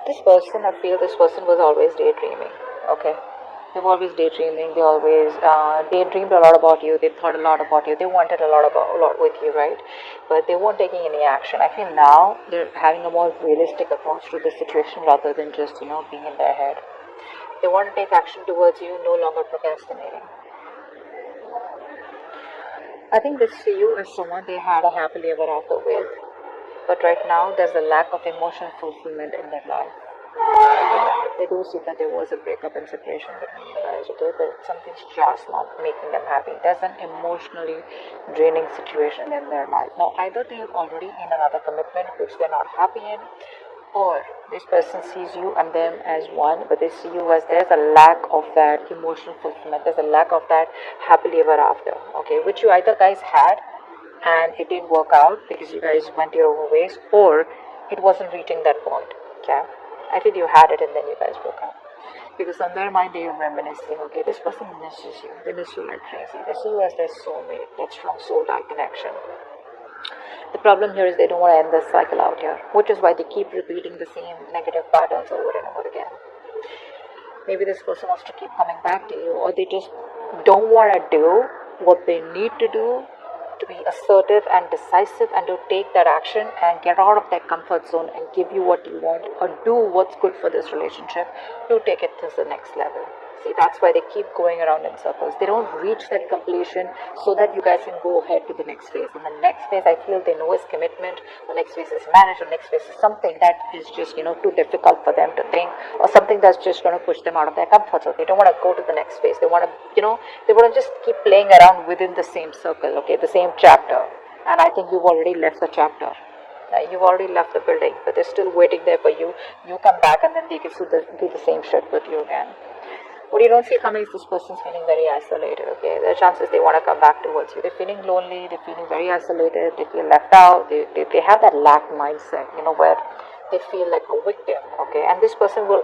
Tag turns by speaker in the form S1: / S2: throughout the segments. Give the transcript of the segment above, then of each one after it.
S1: This person, I feel this person was always daydreaming. Okay. They were always daydreaming. They always daydreamed a lot about you. They thought a lot about you. They wanted a lot with you, right? But they weren't taking any action. I feel now they're having a more realistic approach to the situation rather than just being in their head. They want to take action towards you, no longer procrastinating. I think this for you is someone they had a happily ever after with, but right now there's a lack of emotional fulfillment in their life. They do see that there was a breakup and separation between you guys, okay, but something's just not making them happy. There's an emotionally draining situation in their life. Now, either they're already in another commitment which they're not happy in, or this person sees you and them as one, but they see you as there's a lack of that emotional fulfillment. There's a lack of that happily ever after, okay, which you either guys had and it didn't work out because you guys went your own ways, or it wasn't reaching that point, okay. I feel you had it and then you guys broke up. Because on their mind they are reminiscing, okay, this person misses you. They miss you like crazy. They see you as their soulmate, that strong soul-like connection. The problem here is they don't want to end this cycle out here, which is why they keep repeating the same negative patterns over and over again. Maybe this person wants to keep coming back to you, or they just don't want to do what they need to do to be assertive and decisive and to take that action and get out of that comfort zone and give you what you want or do what's good for this relationship to take it to the next level. See, that's why they keep going around in circles. They don't reach that completion so that you guys can go ahead to the next phase. And the next phase, I feel they know is commitment. The next phase is marriage. The next phase is something that is just, too difficult for them to think, or something that's just going to push them out of their comfort zone. They don't want to go to the next phase. They want to, they want to just keep playing around within the same circle, okay, the same chapter. And I think you've already left the chapter. You've already left the building, but they're still waiting there for you. You come back and then they can do the same shit with you again. What you don't see coming is this person's feeling very isolated, okay? There are chances they want to come back towards you. They're feeling lonely, they're feeling very isolated, they feel left out, they have that lack mindset, where they feel like a victim, okay? And this person will,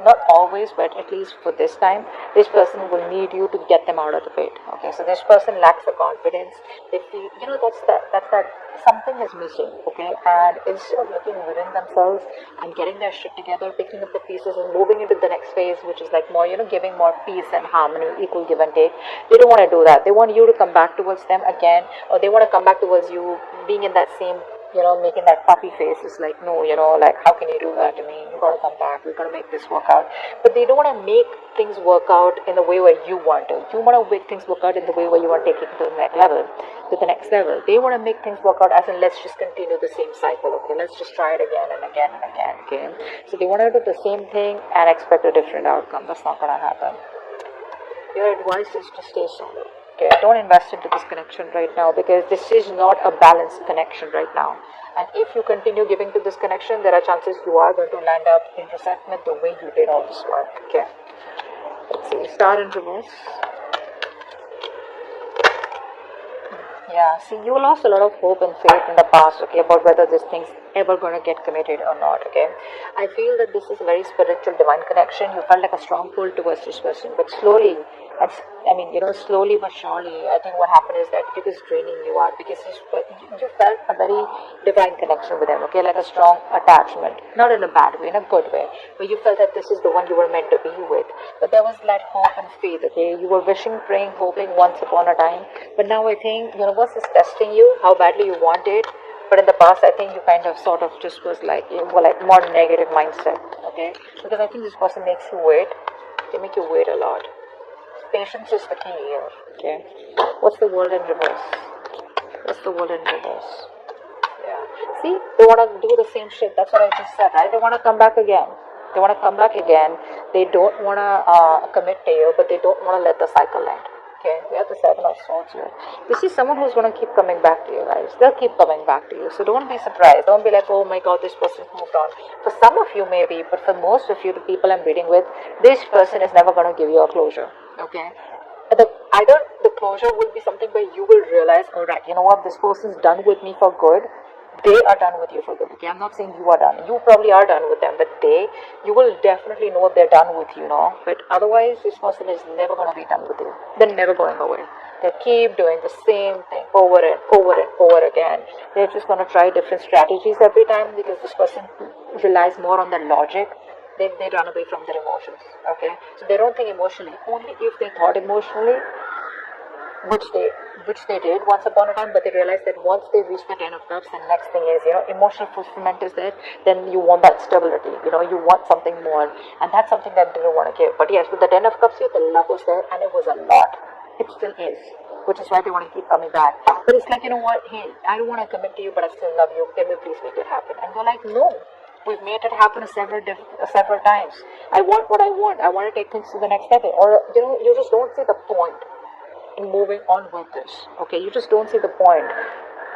S1: not always, but at least for this time, this person will need you to get them out of the pit, okay? So this person lacks the confidence. They feel, that's that something is missing, okay? And instead of looking within themselves and getting their shit together, picking up the pieces and moving into the next phase, which is like more, giving more peace and harmony, equal give and take, they don't want to do that. They want you to come back towards them again, or they want to come back towards you being in that same, making that puppy face. It's like, no, like, how can you do that to me? You gotta come back. We gotta make this work out. But they don't want to make things work out in the way where you want to. You want to make things work out in the way where you want to take it to the next level. They want to make things work out as in let's just continue the same cycle, okay? Let's just try it again and again and again, okay? So they want to do the same thing and expect a different outcome. That's not gonna happen. Your advice is to stay solo. Okay, don't invest into this connection right now because this is not a balanced connection right now. And if you continue giving to this connection, there are chances you are going to land up in resentment the way you did all this work. Okay. Let's see. Star in reverse. Yeah, see, you lost a lot of hope and faith in the past, okay, about whether this thing's ever going to get committed or not, okay. I feel that this is a very spiritual, divine connection. You felt like a strong pull towards this person, but slowly, slowly but surely, I think what happened is that it is draining you out because you felt a very divine connection with them, okay, like a strong attachment, not in a bad way, in a good way, but you felt that this is the one you were meant to be with. But there was that hope and faith, okay, you were wishing, praying, hoping once upon a time, but now I think universe is testing you, how badly you want it. But in the past, I think you kind of sort of just was like, more negative mindset, okay? Because I think this person makes you wait. They make you wait a lot. Patience is the key here, okay? What's the world in reverse? Yeah. See, they want to do the same shit. That's what I just said, right? They want to come back again. They don't want to commit to you, but they don't want to let the cycle end. Okay, we have the 7 of Swords here. This is someone who's going to keep coming back to you guys. They'll keep coming back to you. So don't be surprised. Don't be like, oh my god, this person moved on. For some of you maybe, but for most of you, the people I'm reading with, this person is never going to give you a closure. Okay? Either the closure will be something where you will realize, alright, you know what, this person's done with me for good. They are done with you for good. Okay, I'm not saying you are done. You probably are done with them, but you will definitely know they're done with you, But otherwise, this person is never going to be done with you. They're never going away. They keep doing the same thing over and over and over again. They're just going to try different strategies every time because this person relies more on their logic. They run away from their emotions. Okay, so they don't think emotionally. Only if they thought emotionally, which they did once upon a time, but they realized that once they reach the 10 of cups, the next thing is, emotional fulfillment is there. Then you want that stability. You want something more, and that's something that they don't want to give. But yes, with the 10 of cups here, the love was there, and it was a lot. It still is, which is why they want to keep coming back. But it's like, what? Hey, I don't want to commit to you, but I still love you. Can we please make it happen? And they're like, no. We've made it happen several times. I want what I want. I want to take things to the next level. Or you just don't see the point in moving on with this. Okay, you just don't see the point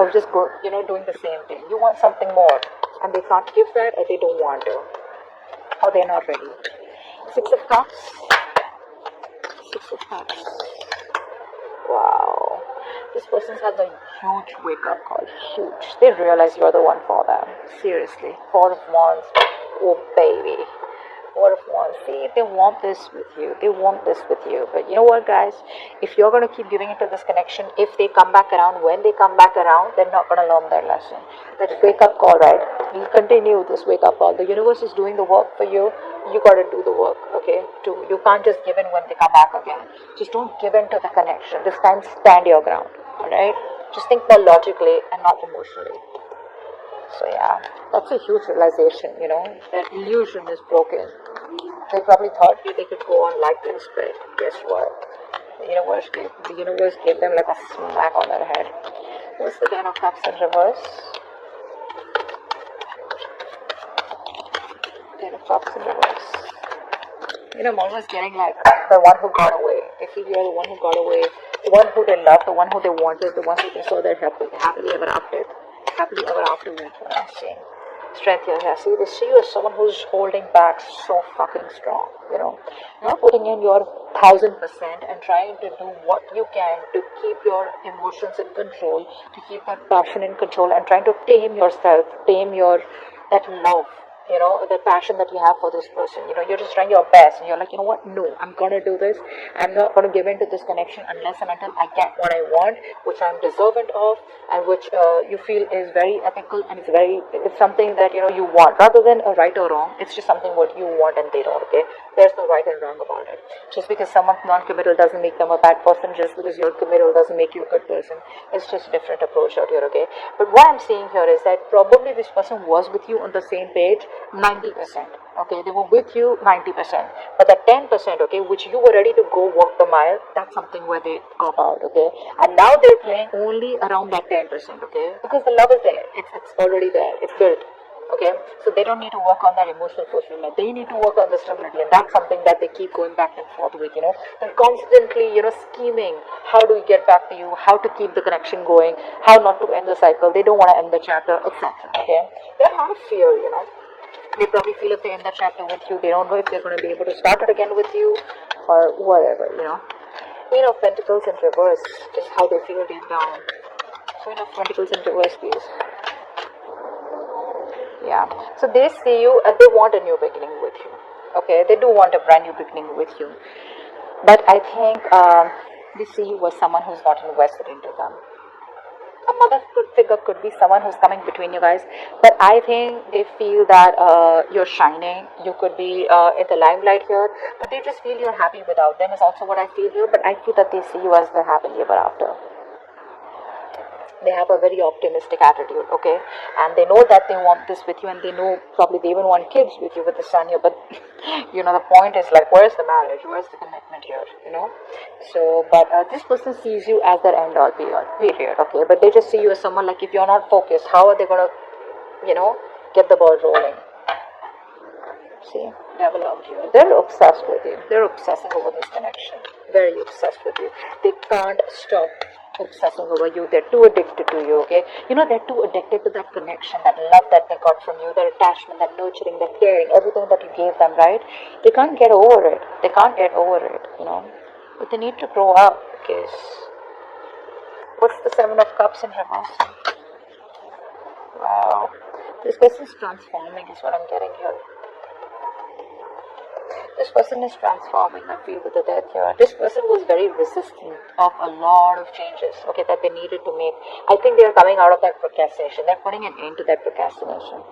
S1: of just doing the same thing. You want something more, and they can't give that, or they don't want to, or they're not ready. 6 of cups. 6 of cups. Wow. This person has a huge wake-up call. Huge. They realize you're the one for them. Seriously. 4 of Wands. Oh, baby. 4 of Wands. See, they want this with you. They want this with you. But you know what, guys? If you're going to keep giving into this connection, if they come back around, when they come back around, they're not going to learn their lesson. That wake-up call, right? You continue this wake-up call. The universe is doing the work for you. You got to do the work, okay? You can't just give in when they come back again. Just don't give in to the connection. This time, stand your ground, alright? Just think more logically and not emotionally. So yeah, that's a huge realization, that illusion is broken. They probably thought they could go on like this, but guess what? The universe gave them like a smack on their head. What's the 10 of cups in reverse? 10 of cups in reverse. I'm always getting like the one who got away. They feel you're the one who got away, the one who they loved, the one who they wanted, the one who they saw their happily ever after. Happily ever after, what I'm saying. Strength here. Yeah, see, they see you as someone who's holding back so fucking strong. You're putting in your 1000% and trying to do what you can to keep your emotions in control, to keep that passion in control, and trying to tame yourself, tame that love. The passion that you have for this person. You're just trying your best, and you're like, what? No, I'm gonna do this. I'm not gonna give in to this connection unless and until I get what I want, which I'm deserving of, and which you feel is very ethical, and it's something that you want, rather than a right or wrong. It's just something what you want, and they don't. Okay, there's no right and wrong about it. Just because someone's non-committal doesn't make them a bad person. Just because you're committal doesn't make you a good person. It's just a different approach out here. Okay, but what I'm seeing here is that probably this person was with you on the same page. 90%, okay, they were with you 90%, but that 10%, okay, which you were ready to go walk the mile, that's something where they cop out, okay, and now they're playing only around that 10%, okay, because the love is there, it's already there, it's built, okay, so they don't need to work on that emotional fulfillment, they need to work on the stability, and that's something that they keep going back and forth with, they're constantly, scheming, how do we get back to you, how to keep the connection going, how not to end the cycle, they don't want to end the chapter, etc., okay, they have a lot of fear, They probably feel if they end that chapter with you, they don't know if they're going to be able to start it again with you, or whatever, Queen of Pentacles in reverse is how they feel deep down. Queen of Pentacles in reverse, please. Yeah, so they see you and they want a new beginning with you. Okay, they do want a brand new beginning with you. But I think they see you as someone who's not invested into them. A mother figure could be someone who's coming between you guys, but I think they feel that you're shining. You could be in the limelight here, but they just feel you're happy without them is also what I feel here, but I feel that they see you as the happily ever after. They have a very optimistic attitude, okay, and they know that they want this with you, and they know probably they even want kids with you with the sun here, but the point is like, where's the marriage, where's the commitment here, so, but this person sees you as their end all period, okay, but they just see you as someone like, if you're not focused, how are they gonna get the ball rolling? See, never loved you. They're obsessed with you. They're obsessing over this connection. Very obsessed with you. They can't stop obsessing over you. They're too addicted to you, okay? They're too addicted to that connection, that love that they got from you, their attachment, that nurturing, that caring, everything that you gave them, right? They can't get over it. They can't get over it, But they need to grow up, because what's the 7 of Cups in reverse? Wow. This person's transforming is what I'm getting here. This person is transforming, I feel, with the death here. This person was very resistant of a lot of changes, okay, that they needed to make. I think they are coming out of that procrastination. They're putting an end to that procrastination.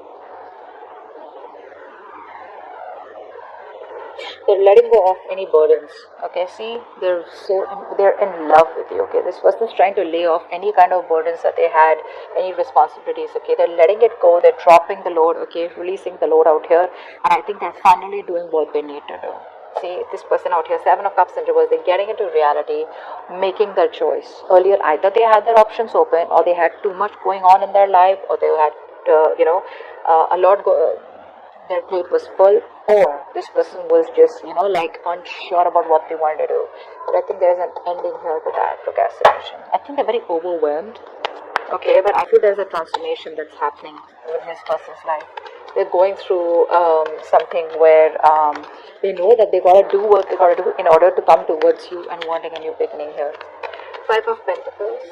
S1: They're letting go of any burdens. Okay, see, they're in love with you. Okay, this person's trying to lay off any kind of burdens that they had, any responsibilities. Okay, they're letting it go. They're dropping the load. Okay, releasing the load out here, and I think they're finally doing what they need to do. See, this person out here, Seven of Cups in reverse, they're getting into reality, making their choice. Earlier, either they had their options open, or they had too much going on in their life, or they had, a lot their plate was full, or this person was just, like unsure about what they wanted to do. But I think there's an ending here to that procrastination. I think they're very overwhelmed. Okay, but I feel there's a transformation that's happening in this person's life. They're going through something where they know that they gotta do what they gotta do in order to come towards you and wanting a new beginning here. Five of Pentacles.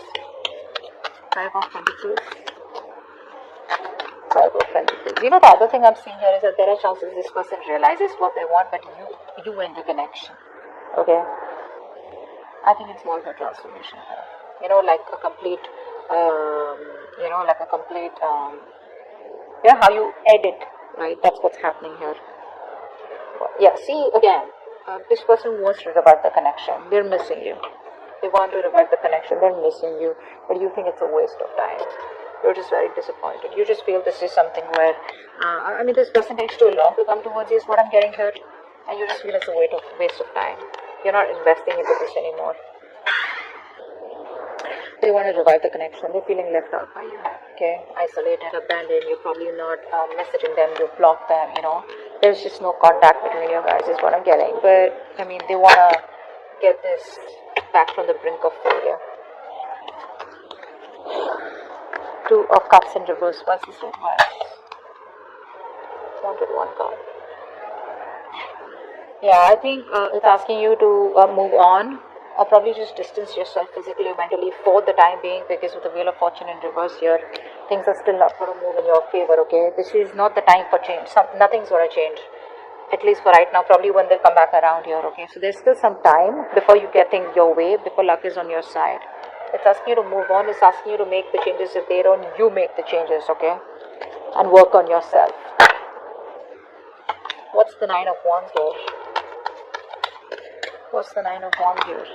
S1: Five of Pentacles. Five of Pentacles. The other thing I'm seeing here is that there are chances this person realizes what they want, but you end the connection. Okay? I think it's more of a transformation here. Like a complete, how you edit, right? That's what's happening here. Yeah, see, again, this person wants to revive the connection. They're missing you. They want to revive the connection. They're missing you, but you think it's a waste of time. You're just very disappointed. You just feel this is something where, this person takes too long to come towards you is what I'm getting here. And you just feel it's a waste of time. You're not investing into this anymore. They want to revive the connection. They're feeling left out by you. Okay? Isolated, abandoned. You're probably not messaging them. You block them, There's just no contact between you guys is what I'm getting. But, they want to get this back from the brink of failure. Two of Cups in reverse. What's this advice? Wanted one card. Yeah, I think it's asking you to move on, or probably just distance yourself physically or mentally for the time being, because with the Wheel of Fortune in reverse here, things are still not going to move in your favor, okay? This is not the time for change. Nothing's going to change, at least for right now, probably when they come back around here, okay? So there's still some time before you get things your way, before luck is on your side. It's asking you to move on. It's asking you to make the changes. If they don't, you make the changes, okay? And work on yourself. What's the Nine of Wands here? What's the Nine of Wands here?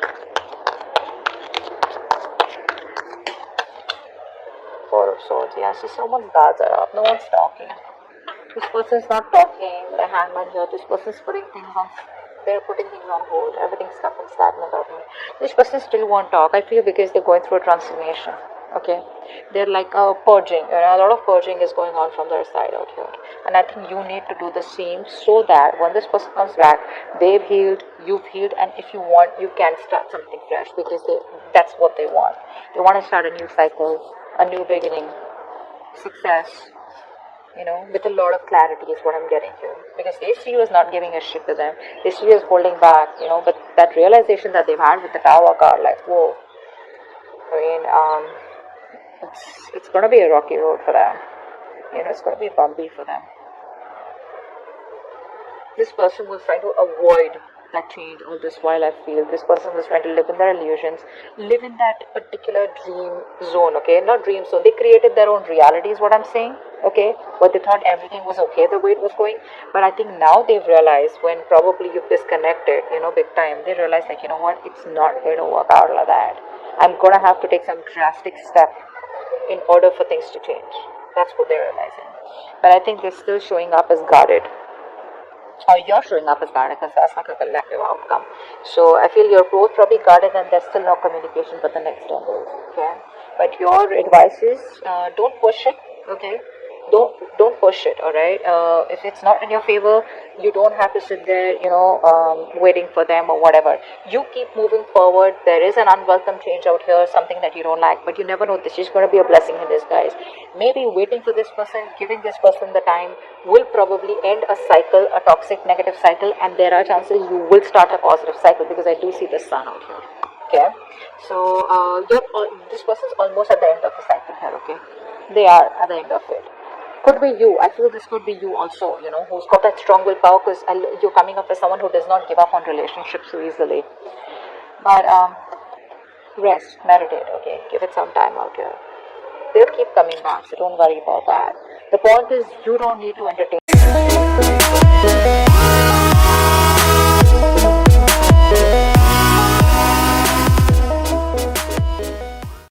S1: Four of Swords. Yeah, see, someone's guards are up. No one's talking. This person's not talking. The Hangman here. This person's putting things on. They're putting things on hold. Everything's stuck and stagnant out here. This person still won't talk. I feel because they're going through a transformation. Okay, they're like purging. A lot of purging is going on from their side out here, and I think you need to do the same so that when this person comes back, they've healed, you've healed, and if you want, you can start something fresh because that's what they want. They want to start a new cycle, a new beginning, success. With a lot of clarity is what I'm getting here. Because they see you as not giving a shit to them. They see you as holding back, but that realization that they've had with the Tower card, like, whoa. It's going to be a rocky road for them. It's going to be bumpy for them. This person was trying to avoid that change all this while. I feel this person was trying to live in their illusions, live in that particular dream zone, okay? Not dream zone. They created their own reality is what I'm saying, okay? But they thought everything was okay the way it was going. But I think now they've realized when probably you've disconnected, big time, they realize like, what? It's not going to work out like that. I'm going to have to take some drastic step in order for things to change. That's what they're realizing. But I think they're still showing up as guarded. Or you're showing up as guarded because that's like a collective outcome. So I feel you're both probably guarded and there's still no communication for the next 10 days. Okay? But your advice is don't push it. Okay? Don't push it, alright? If it's not in your favor, you don't have to sit there, waiting for them or whatever. You keep moving forward. There is an unwelcome change out here, something that you don't like, but you never know. This is going to be a blessing in disguise. Maybe waiting for this person, giving this person the time, will probably end a cycle, a toxic negative cycle, and there are chances you will start a positive cycle because I do see the sun out here. Okay? So, this person's almost at the end of the cycle here, okay? They are at the end of it. Could be you. I feel this could be you also, you know, who's got that strong willpower, because you're coming up as someone who does not give up on relationships so easily. But rest, meditate, okay? Give it some time out here. They'll keep coming back, so don't worry about that. The point is, you don't need to entertain